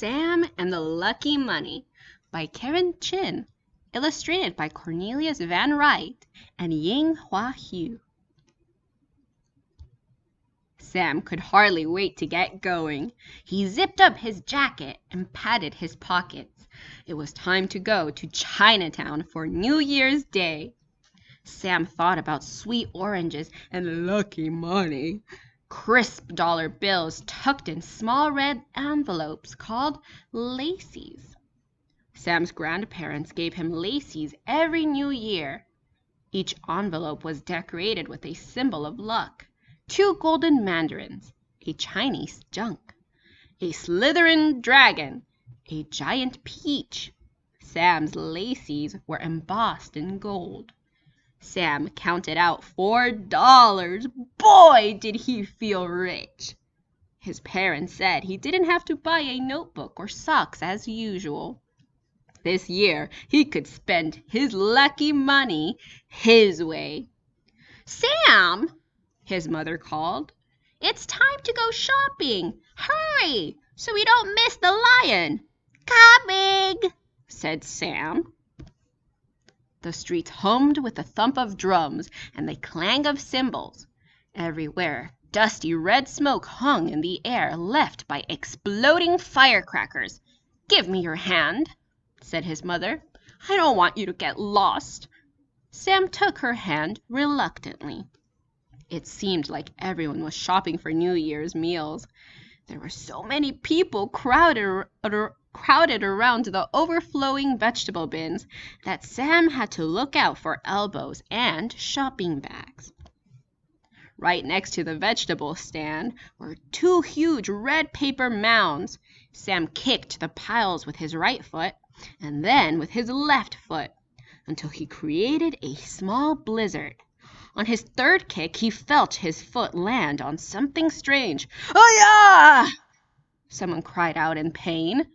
Sam and the Lucky Money by Karen Chinn, illustrated by Cornelius Van Wright and Ying-Hwa. Sam could hardly wait to get going. He zipped up his jacket and patted his pockets. It was time to go to Chinatown for New Year's Day. Sam thought about sweet oranges and lucky money, crisp dollar bills tucked in small red envelopes called leisees. Sam's grandparents gave him leisees every New Year. Each envelope was decorated with a symbol of luck: 2 golden mandarins, a Chinese junk, a Slytherin dragon, a giant peach. Sam's leisees were embossed in gold. Sam counted out $4. Boy, did he feel rich! His parents said he didn't have to buy a notebook or socks as usual. This year, he could spend his lucky money his way. "Sam!" his mother called. "It's time to go shopping. Hurry, so we don't miss the lion." "Coming," said Sam. The streets hummed with the thump of drums and the clang of cymbals. Everywhere, dusty red smoke hung in the air left by exploding firecrackers. "Give me your hand," said his mother. "I don't want you to get lost." Sam took her hand reluctantly. It seemed like everyone was shopping for New Year's meals. There were so many people crowded around the overflowing vegetable bins that Sam had to look out for elbows and shopping bags. Right next to the vegetable stand were 2 huge red paper mounds. Sam kicked the piles with his right foot and then with his left foot until he created a small blizzard. On his 3rd kick, he felt his foot land on something strange. "Ay-ya!" Someone cried out in pain.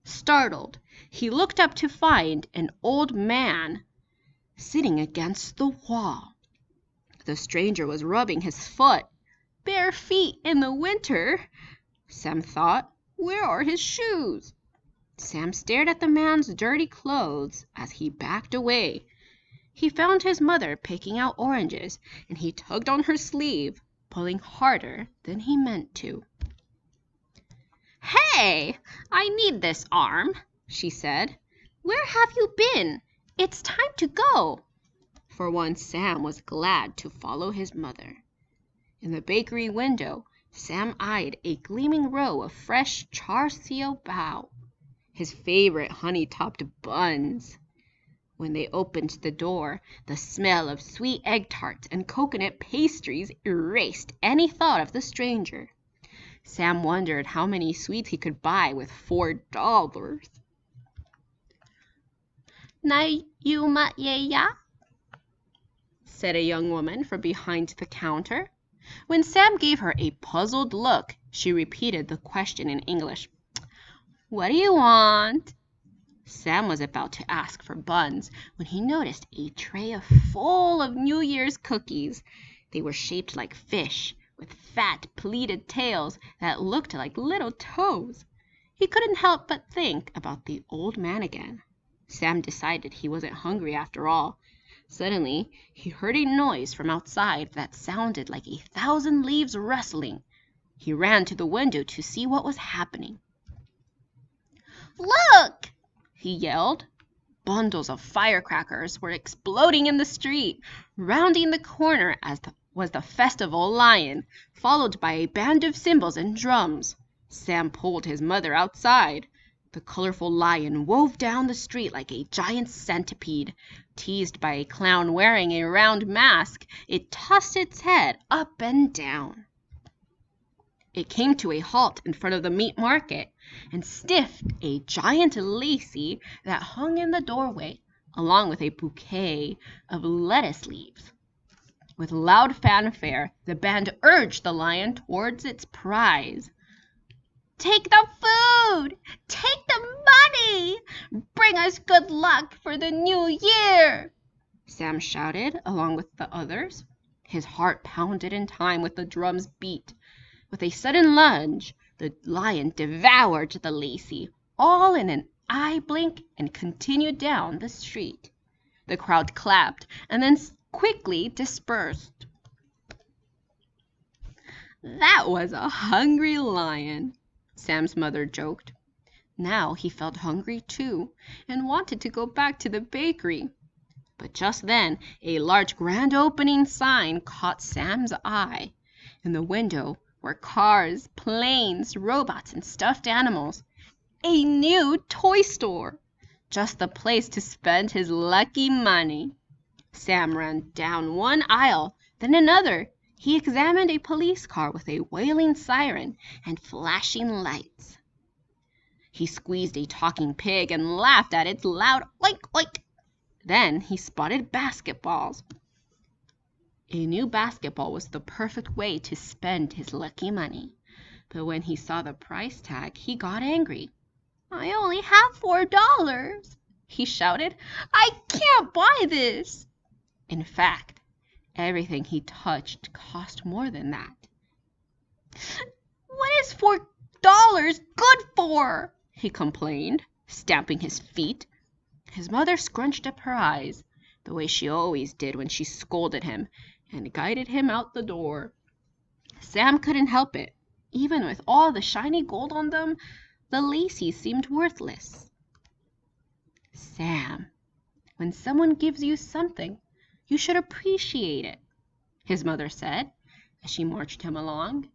Startled, he looked up to find an old man sitting against the wall. The stranger was rubbing his foot. Bare feet in the winter, Sam thought. Where are his shoes? Sam stared at the man's dirty clothes as he backed away. He found his mother picking out oranges, and he tugged on her sleeve, pulling harder than he meant to. "Hey, I need this arm," she said. "Where have you been? It's time to go." For once, Sam was glad to follow his mother. In the bakery window, Sam eyed a gleaming row of fresh char-siu bao, his favorite honey-topped buns. When they opened the door, the smell of sweet egg tarts and coconut pastries erased any thought of the stranger. Sam wondered how many sweets he could buy with $4. "Na you ma ye ya?" said a young woman from behind the counter. When Sam gave her a puzzled look, she repeated the question in English. "What do you want?" Sam was about to ask for buns when he noticed a tray full of New Year's cookies. They were shaped like fish, with fat, pleated tails that looked like little toes. He couldn't help but think about the old man again. Sam decided he wasn't hungry after all. Suddenly, he heard a noise from outside that sounded like 1,000 leaves rustling. He ran to the window to see what was happening. "Look!" he yelled. Bundles of firecrackers were exploding in the street. Rounding the corner was the festival lion, followed by a band of cymbals and drums. Sam pulled his mother outside. The colorful lion wove down the street like a giant centipede. Teased by a clown wearing a round mask, it tossed its head up and down. It came to a halt in front of the meat market and sniffed a giant leisee that hung in the doorway, along with a bouquet of lettuce leaves. With loud fanfare, the band urged the lion towards its prize. "Take the food! Take the money! Bring us good luck for the new year!" Sam shouted along with the others. His heart pounded in time with the drum's beat. With a sudden lunge, the lion devoured the leisee, all in an eye blink and continued down the street. The crowd clapped and then quickly dispersed. "That was a hungry lion," Sam's mother joked. Now he felt hungry too, and wanted to go back to the bakery. But just then a large grand opening sign caught Sam's eye. In the window were cars, planes, robots, and stuffed animals. A new toy store! Just the place to spend his lucky money. Sam ran down one aisle, then another. He examined a police car with a wailing siren and flashing lights. He squeezed a talking pig and laughed at its loud oink oink. Then he spotted basketballs. A new basketball was the perfect way to spend his lucky money. But when he saw the price tag, he got angry. "I only have $4, he shouted. "I can't buy this." In fact, everything he touched cost more than that. "What is $4 good for?" he complained, stamping his feet. His mother scrunched up her eyes, the way she always did when she scolded him, and guided him out the door. Sam couldn't help it. Even with all the shiny gold on them, the leisees seemed worthless. "Sam, when someone gives you something, you should appreciate it," his mother said as she marched him along.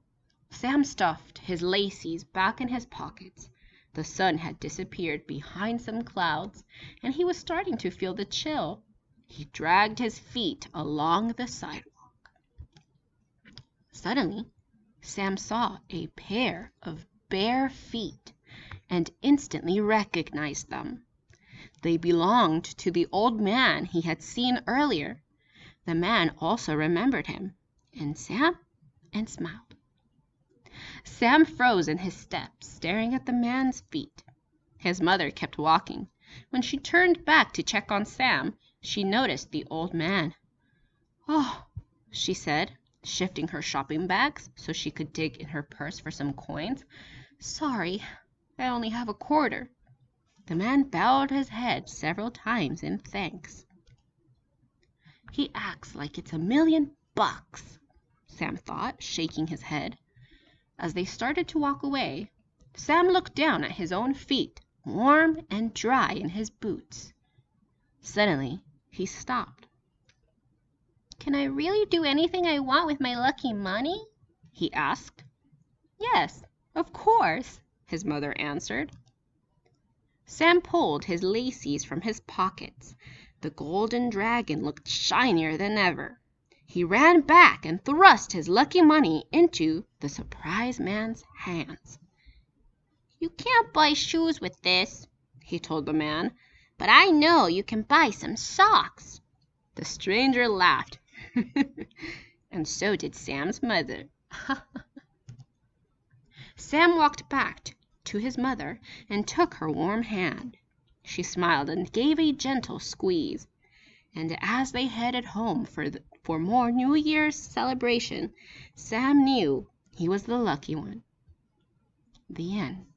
Sam stuffed his leisees back in his pockets. The sun had disappeared behind some clouds, and he was starting to feel the chill. He dragged his feet along the sidewalk. Suddenly, Sam saw a pair of bare feet and instantly recognized them. They belonged to the old man he had seen earlier. The man also remembered him, and smiled. Sam froze in his steps, staring at the man's feet. His mother kept walking. When she turned back to check on Sam, she noticed the old man. "Oh," she said, shifting her shopping bags so she could dig in her purse for some coins. "Sorry, I only have a quarter." The man bowed his head several times in thanks. "He acts like it's $1,000,000, Sam thought, shaking his head. As they started to walk away, Sam looked down at his own feet, warm and dry in his boots. Suddenly, he stopped. "Can I really do anything I want with my lucky money?" he asked. "Yes, of course," his mother answered. Sam pulled his leisees from his pockets. The golden dragon looked shinier than ever. He ran back and thrust his lucky money into the surprised man's hands. "You can't buy shoes with this," he told the man, "but I know you can buy some socks." The stranger laughed, and so did Sam's mother. Sam walked back to his mother and took her warm hand. She smiled and gave a gentle squeeze. And as they headed home for more New Year's celebration, Sam knew he was the lucky one. The end.